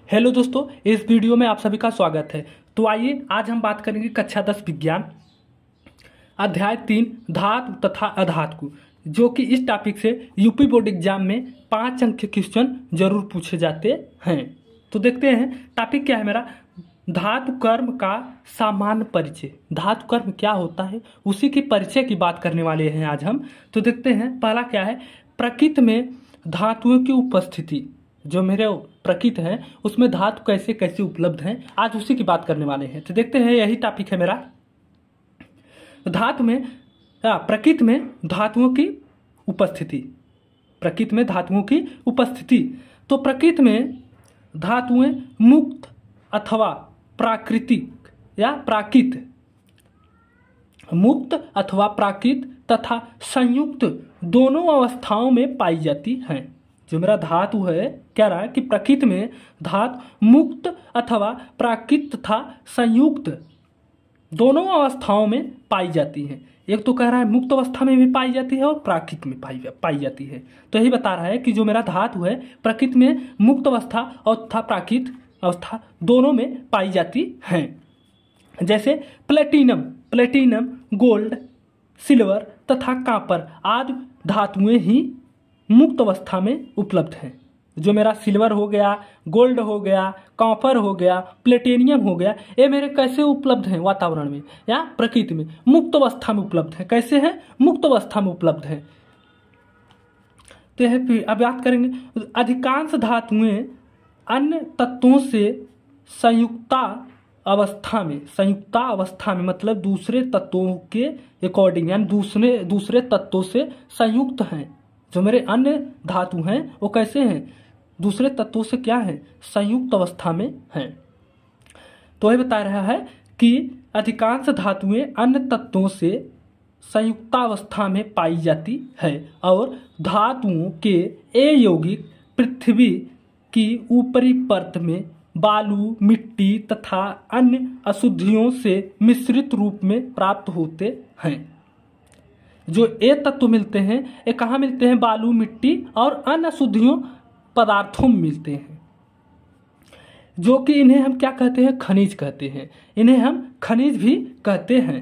Hello दोस्तों, इस video में आप सभी का स्वागत है। तो आइए आज हम बात करेंगे कक्षा 10 विज्ञान अध्याय 3 धातु तथा अधातु, जो कि इस टॉपिक से यूपी बोर्ड एग्जाम में 5 अंक के क्वेश्चन जरूर पूछे जाते हैं। तो देखते हैं टॉपिक क्या है मेरा, धातु कर्म का सामान्य परिचय। धातु कर्म क्या होता है उसी की परिचय की बात करने वाले हैं आज हम। तो देखते हैं पहला क्या है, प्रकृति में धातुओं की उपस्थिति। जो मेरे प्रकृति है उसमें धातु कैसे कैसे उपलब्ध हैं, आज उसी की बात करने वाले हैं। तो देखते हैं, यही टॉपिक है मेरा। धातु में प्रकृति में धातुओं की उपस्थिति। प्रकृति में धातुओं की उपस्थिति। तो प्रकृति में धातुएं मुक्त अथवा प्राकृतिक या प्राकृत, मुक्त अथवा प्राकृत तथा संयुक्त दोनों अवस्थाओं में पाई जाती हैं। जो मेरा धातु है कह रहा है कि प्रकृति में धातु मुक्त अथवा प्राकृत तथा संयुक्त दोनों अवस्थाओं में पाई जाती हैं। एक तो कह रहा है मुक्त अवस्था में भी पाई जाती है और प्राकृत में पाई जाती है। तो यही बता रहा है कि जो मेरा धातु है प्रकृति में मुक्त अवस्था और तथा प्राकृत अवस्था दोनों में पाई जाती हैं। जैसे प्लेटिनम, गोल्ड, सिल्वर तथा कॉपर आदि धातुएं ही मुक्त अवस्था में उपलब्ध हैं। जो मेरा सिल्वर हो गया, गोल्ड हो गया, कॉपर हो गया, प्लेटिनियम हो गया, ये मेरे कैसे उपलब्ध हैं वातावरण में या प्रकृति में, मुक्त अवस्था में उपलब्ध है। कैसे हैं? मुक्त अवस्था में उपलब्ध है। तो यह अब बात करेंगे, अधिकांश धातुएं अन्य तत्वों से संयुक्ता अवस्था में मतलब दूसरे तत्वों के अकॉर्डिंग यानी दूसरे तत्वों से संयुक्त हैं। जो मेरे अन्य धातु हैं वो कैसे हैं? दूसरे तत्वों से क्या है? संयुक्त अवस्था में हैं। तो यह बता रहा है कि अधिकांश धातुएं अन्य तत्वों से संयुक्तावस्था में पाई जाती है और धातुओं के अयौगिक पृथ्वी की ऊपरी परत में बालू, मिट्टी तथा अन्य अशुद्धियों से मिश्रित रूप में प्राप्त होते हैं। जो ये तत्व मिलते हैं ये कहाँ मिलते हैं? बालू, मिट्टी और अन्य अशुद्धियों पदार्थों में मिलते हैं, जो कि इन्हें हम क्या कहते हैं? खनिज कहते हैं। इन्हें हम खनिज भी कहते हैं।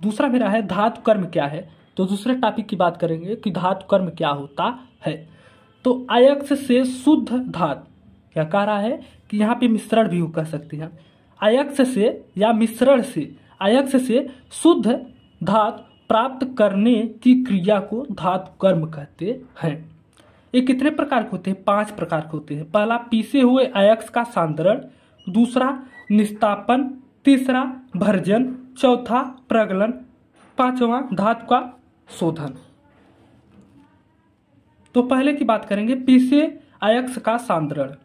दूसरा मेरा है धातु कर्म क्या है। तो दूसरे टॉपिक की बात करेंगे कि धातु कर्म क्या होता है। तो अयस्क से शुद्ध धातु, क्या कह रहा है कि यहाँ पे मिश्रण भी कह सकते हैं। अयस्क से या मिश्रण से, अयस्क से शुद्ध धातु प्राप्त करने की क्रिया को धातु कर्म कहते हैं। ये कितने प्रकार के होते हैं? 5 प्रकार के होते हैं। पहला पीसे हुए अयस्क का सांद्रण, दूसरा निस्तापन, तीसरा भर्जन, चौथा प्रगलन, पांचवा धातु का शोधन। तो पहले की बात करेंगे पीसे अयस्क का सांद्रण।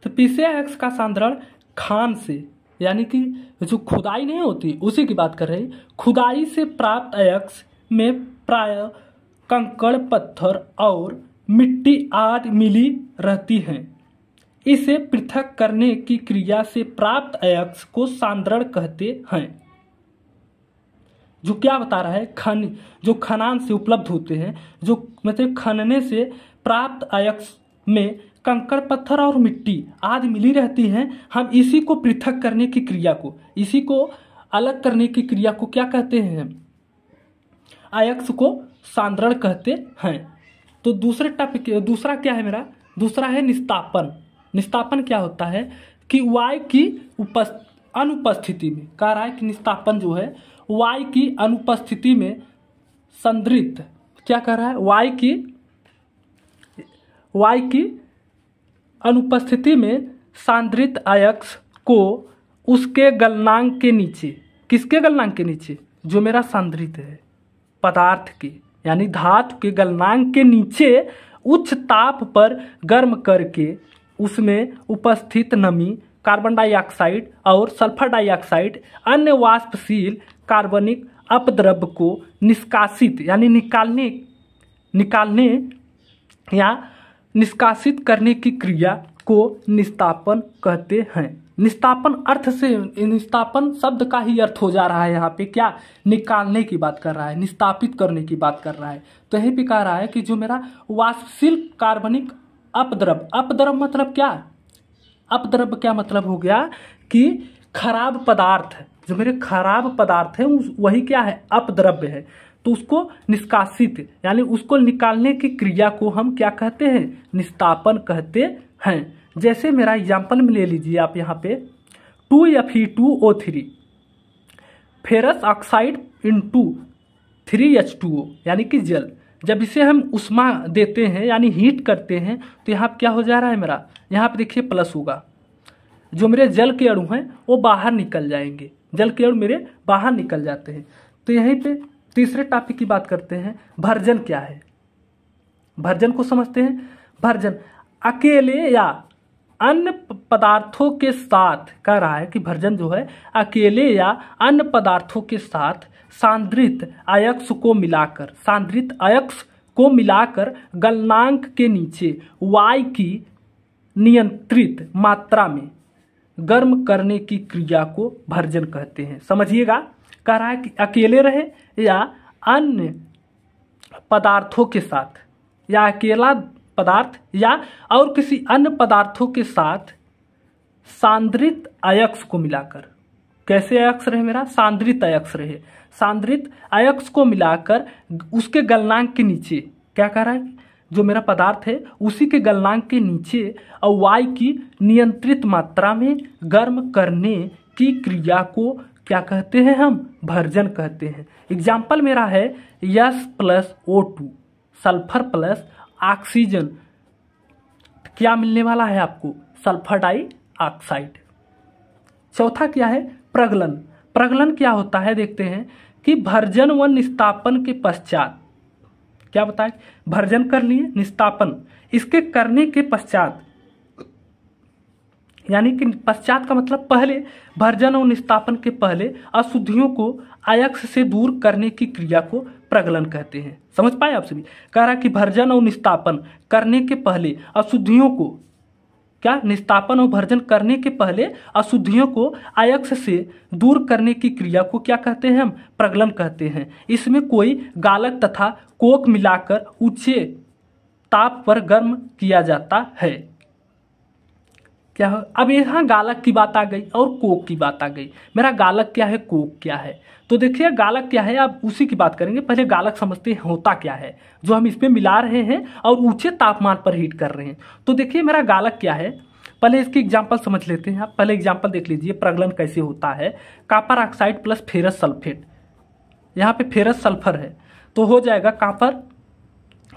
तो पीसे अयस्क का सांद्रण खान से, यानी कि जो खुदाई नहीं होती उसी की बात कर रहे हैं। खुदाई से प्राप्त अयस्क में प्राय कंकड़, पत्थर और मिट्टी आदि मिली रहती हैं। इसे पृथक करने की क्रिया से प्राप्त अयस्क को सांद्रण कहते हैं। जो क्या बता रहा है, जो खनन से उपलब्ध होते हैं, जो मतलब खनने से प्राप्त अयस्क में कंकड़, पत्थर और मिट्टी आदि मिली रहती हैं। हम इसी को पृथक करने की क्रिया को, इसी को अलग करने की क्रिया को क्या कहते हैं? अयस्क को सांद्रण कहते हैं। तो दूसरे टॉपिक, दूसरा क्या है मेरा? दूसरा है निस्तापन। निस्तापन क्या होता है कि वायु की अनुपस्थिति में, कह रहा है कि निस्तापन जो है वायु की अनुपस्थिति में संद्रित, क्या कह रहा है? वायु की अनुपस्थिति में सांद्रित अयस्क को उसके गलनांक के नीचे, किसके गलनांक के नीचे? जो मेरा सांद्रित है पदार्थ के यानी धातु के गलनांक के नीचे उच्च ताप पर गर्म करके उसमें उपस्थित नमी, कार्बन डाइऑक्साइड और सल्फर डाइऑक्साइड अन्य वाष्पशील कार्बनिक अपद्रव्य को निष्कासित यानी निकालने या निष्कासित करने की क्रिया को निस्तापन कहते हैं। निस्तापन अर्थ से, निस्तापन शब्द का ही अर्थ हो जा रहा है यहाँ पे क्या? निकालने की बात कर रहा है, निस्तापित करने की बात कर रहा है। तो यही भी कह रहा है कि जो मेरा वाष्पशील कार्बनिक अपद्रव्य, अपद्रव्य मतलब क्या? अपद्रव्य क्या मतलब हो गया कि खराब पदार्थ, जो मेरे खराब पदार्थ है वही क्या है, अपद्रव्य है। तो उसको निष्कासित यानी उसको निकालने की क्रिया को हम क्या कहते हैं, निस्तापन कहते हैं। जैसे मेरा एग्जाम्पल में ले लीजिए आप यहाँ पे 2Fe2O3 ferrous oxide into 3H2O यानी कि जल। जब इसे हम उष्मा देते हैं यानी हीट करते हैं तो यहाँ क्या हो जा रहा है मेरा, यहाँ पे देखिए प्लस होगा, जो मेरे जल के अणु हैं वो बाहर निकल जाएंगे, जल के अणु मेरे बाहर निकल जाते हैं। तो यहीं पे तीसरे टॉपिक की बात करते हैं, भर्जन क्या है। भर्जन को समझते हैं। भर्जन अकेले या अन्य पदार्थों के साथ, कह रहा है कि भर्जन जो है अकेले या अन्य पदार्थों के साथ सांद्रित अयस्क को मिलाकर, सांद्रित अयस्क को मिलाकर गलनांक के नीचे Y की नियंत्रित मात्रा में गर्म करने की क्रिया को भर्जन कहते हैं। समझिएगा, कह रहा है कि अकेले रहे या अन्य पदार्थों के साथ, या अकेला पदार्थ या और किसी अन्य पदार्थों के साथ सांद्रित अयस्क को मिलाकर, कैसे अयस्क रहे मेरा, सांद्रित अयस्क रहे, सांद्रित अयस्क को मिलाकर उसके गलनांक के नीचे, क्या कह रहा है, जो मेरा पदार्थ है उसी के गलनांक के नीचे और Y की नियंत्रित मात्रा में गर्म करने की क्रिया को क्या कहते हैं, हम भर्जन कहते हैं। एग्जाम्पल मेरा है S+O2 सल्फर प्लस ऑक्सीजन, क्या मिलने वाला है आपको, सल्फर डाइऑक्साइड। चौथा क्या है, प्रगलन। प्रगलन क्या होता है देखते हैं कि भर्जन व निस्तापन के पश्चात, क्या बताए, भर्जन कर लिए, निस्तापन इसके करने के पश्चात, यानी कि पश्चात का मतलब पहले, भर्जन और निस्तापन के पहले अशुद्धियों को अयस्क से दूर करने की क्रिया को प्रगलन कहते हैं। समझ पाए आप सभी, कह रहा है कि भर्जन और निस्तापन करने के पहले अशुद्धियों को, क्या, निस्तापन और भर्जन करने के पहले अशुद्धियों को अयस्क से दूर करने की क्रिया को क्या कहते हैं, हम प्रगलन कहते हैं। इसमें कोई गालक तथा कोक मिलाकर ऊंचे ताप पर गर्म किया जाता है। क्या है, अब यहाँ गालक की बात आ गई और कोक की बात आ गई। मेरा गालक क्या है, कोक क्या है, तो देखिए गालक क्या है, आप उसी की बात करेंगे। पहले गालक समझते हैं होता क्या है, जो हम इस पे मिला रहे हैं और ऊंचे तापमान पर हीट कर रहे हैं। तो देखिए मेरा गालक क्या है, पहले इसकी एग्जाम्पल समझ लेते हैं। आप पहले एग्जाम्पल देख लीजिए, प्रगलन कैसे होता है। Copper oxide plus ferrous sulphate, यहाँ पे फेरस सल्फर है तो हो जाएगा कॉपर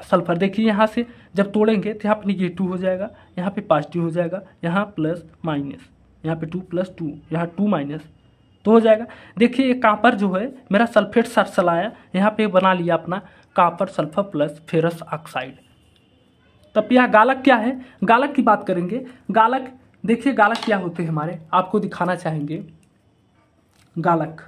सल्फर। देखिए यहाँ से जब तोड़ेंगे तो यहाँ पे नेगेटिव हो जाएगा, यहाँ पे पॉजिटिव हो जाएगा, यहाँ प्लस माइनस, यहाँ पे 2+2, यहाँ 2- तो हो जाएगा। देखिए ये कॉपर जो है मेरा सल्फेट सरसलाया, यहाँ पे बना लिया अपना copper sulphur plus ferrous oxide. तब यह गालक क्या है, गालक की बात करेंगे। गालक देखिए, गालक क्या होते हैं हमारे, आपको दिखाना चाहेंगे। गालक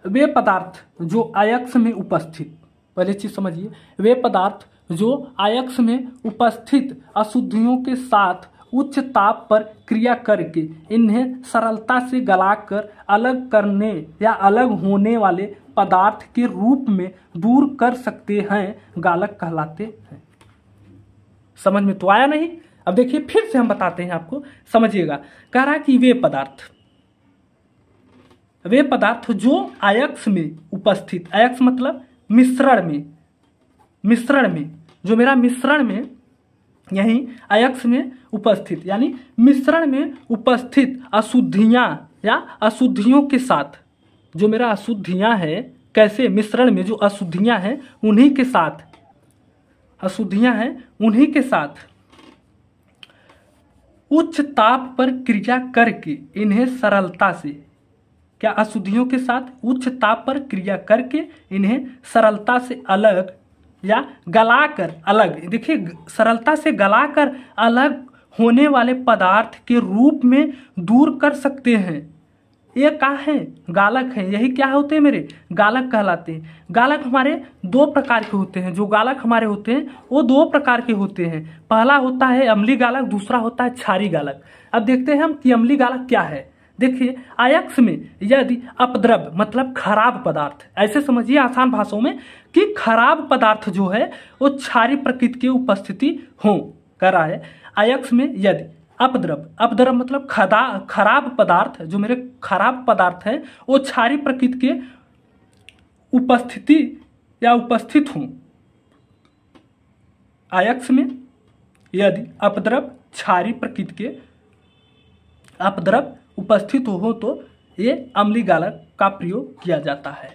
वे पदार्थ जो अयस्क में उपस्थित, पहले चीज समझिए, वे पदार्थ जो अयस्क में उपस्थित अशुद्धियों के साथ उच्च ताप पर क्रिया करके इन्हें सरलता से गलाकर अलग करने या अलग होने वाले पदार्थ के रूप में दूर कर सकते हैं, गालक कहलाते हैं। समझ में तो आया नहीं? अब देखिए फिर से हम बताते हैं आपको, समझिएगा। कह रहा है कि वे पदार्थ जो अयस्क में उपस्थित, अयस्क मतलब मिश्रण में, जो मेरा मिश्रण में यही अयस्क में उपस्थित यानी मिश्रण में उपस्थित अशुद्धियां या अशुद्धियों के साथ, जो मेरा अशुद्धियां है, कैसे, मिश्रण में जो अशुद्धियां हैं उन्हीं के साथ, अशुद्धियां हैं उन्हीं के साथ उच्च ताप पर क्रिया करके इन्हें सरलता से, क्या, अशुद्धियों के साथ उच्च ताप पर क्रिया करके इन्हें सरलता से अलग या गलाकर अलग, देखिए सरलता से गलाकर अलग होने वाले पदार्थ के रूप में दूर कर सकते हैं। ये क्या है, गालक है। यही क्या होते हैं मेरे, गालक कहलाते हैं। गालक हमारे दो प्रकार के होते हैं, जो गालक हमारे होते हैं वो दो प्रकार के होते हैं। पहला होता है अम्लीय गालक, दूसरा होता है क्षारीय गालक। अब देखते हैं हम कि अम्लीय गालक क्या है। देखिए अयस्क में यदि अपद्रव्य मतलब खराब पदार्थ, ऐसे समझिए आसान भाषाओं में कि खराब पदार्थ जो है वो क्षारीय प्रकृति की उपस्थिति हो, कर रहा है। अयस्क में यदि अपद्रव, अपद्रव मतलब खराब पदार्थ, जो मेरे खराब पदार्थ हैं वो क्षारीय प्रकृति के उपस्थिति या उपस्थित हों आयक्स में, यदि अपद्रव क्षारीय प्रकृति के अपद्रव उपस्थित हो तो ये अम्लीय गालक का प्रयोग किया जाता है।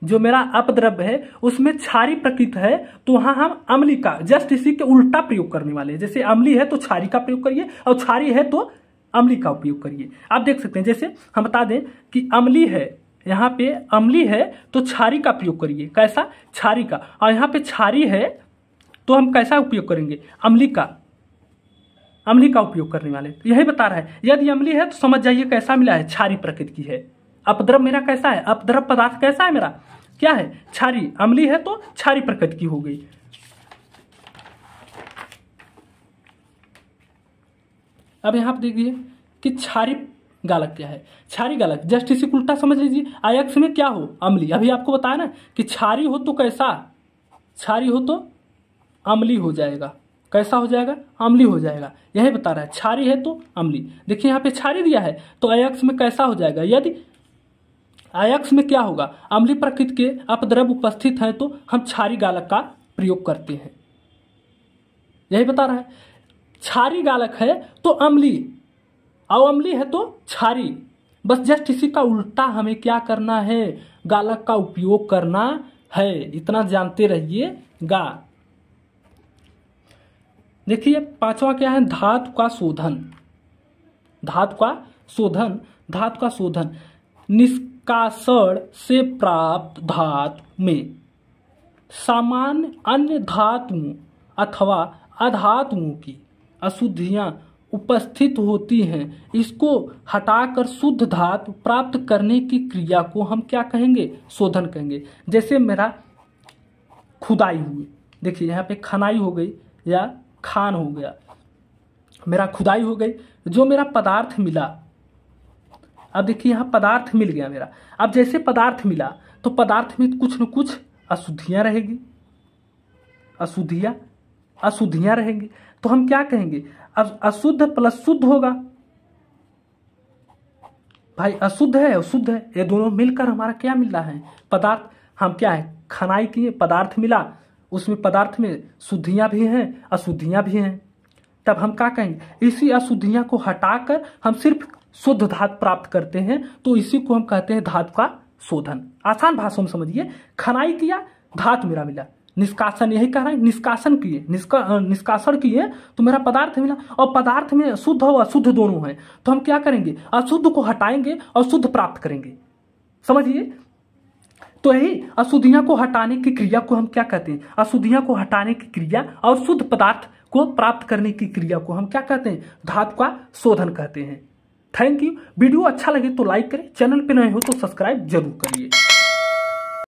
जो मेरा अपद्रव्य है उसमें क्षारीय प्रकृति है तो वहां हम अम्लीय का जस्ट इसी के उल्टा प्रयोग करने वाले हैं। जैसे अम्लीय है तो क्षारीय का प्रयोग करिए और क्षारीय है तो अम्लीय का उपयोग करिए। आप देख सकते हैं, जैसे हम बता दें कि अम्लीय है, यहाँ पे अम्लीय है तो क्षारीय का प्रयोग करिए। कैसा? क्षारीय का। और यहाँ पे क्षारीय है तो हम कैसा उपयोग करेंगे? अम्लीय का उपयोग करने वाले। तो यही बता रहा है, यदि अम्लीय है तो समझ जाइए कैसा मिला है, क्षारीय प्रकृति की है। अपद्रव मेरा कैसा है? अपद्रव पदार्थ कैसा है मेरा? क्या है? क्षारीय। अम्लीय है तो क्षारीय प्रकृति की हो गई। अब यहां पर देखिए कि क्षारीय गालक क्या है। क्षारीय गालक जस्ट इसी उल्टा समझ लीजिए, आयक्स में क्या हो? अम्लीय। अभी आपको बताया ना कि क्षारीय हो तो कैसा? क्षारीय हो तो अम्लीय हो जाएगा। कैसा हो जाएगा? अम्लीय हो जाएगा। यही बता रहा है, क्षारीय है तो अम्लीय। देखिए यहाँ पे क्षारीय दिया है तो आयक्स में कैसा हो जाएगा? यदि आयक्स में क्या होगा? अम्लीय प्रकृति के अपद्रव उपस्थित हैं तो हम क्षारीय गालक का प्रयोग करते हैं। यही बता रहा है, क्षारीय गालक है तो अम्लीय, और अम्लीय है तो क्षारीय। बस जस्ट इसी का उल्टा हमें क्या करना है? गालक का उपयोग करना है। इतना जानते रहिएगा। देखिए पांचवा क्या है? धातु का शोधन। धातु का शोधन, धातु का शोधन निष्काषण से प्राप्त धातु में सामान्य अन्य धातुओं अथवा अधातुओं की अशुद्धियां उपस्थित होती हैं। इसको हटाकर शुद्ध धातु प्राप्त करने की क्रिया को हम क्या कहेंगे? शोधन कहेंगे। जैसे मेरा खुदाई हुई, देखिए यहाँ पे खनाई हो गई या खान हो गया, मेरा खुदाई हो गई, जो मेरा पदार्थ मिला। अब देखिए यहाँ पदार्थ मिल गया मेरा। अब जैसे पदार्थ मिला तो पदार्थ में कुछ न कुछ अशुद्धियां रहेगी, अशुद्धियां रहेंगी। तो हम क्या कहेंगे? अब अशुद्ध प्लस शुद्ध होगा। भाई अशुद्ध है अशुद्ध है, ये दोनों मिलकर हमारा क्या मिल रहा है? पदार्थ। हम क्या है? खनाई किए, पदार्थ मिला, उसमें पदार्थ में शुद्धियां भी हैं अशुद्धियां भी हैं। तब हम क्या कहेंगे? इसी अशुद्धियां को हटाकर हम सिर्फ शुद्ध धातु प्राप्त करते हैं, तो इसी को हम कहते हैं धातु का शोधन। आसान भाषा में समझिए, खनाई किया, धातु मेरा मिला, निष्कासन यही कह रहा है, निष्कासन किए, निष्कासन किए तो मेरा पदार्थ मिला, और पदार्थ में शुद्ध और अशुद्ध दोनों हैं। तो हम क्या करेंगे? अशुद्ध को हटाएंगे और शुद्ध प्राप्त करेंगे। समझिए, तो यही अशुद्धियां को हटाने की क्रिया को हम क्या कहते हैं? अशुद्धियां को हटाने की क्रिया और शुद्ध पदार्थ को प्राप्त करने की क्रिया को हम क्या कहते हैं? धातु का शोधन कहते हैं। Thank you. वीडियो अच्छा लगे तो लाइक करें, चैनल पे नए हो तो सब्सक्राइब जरूर करिए।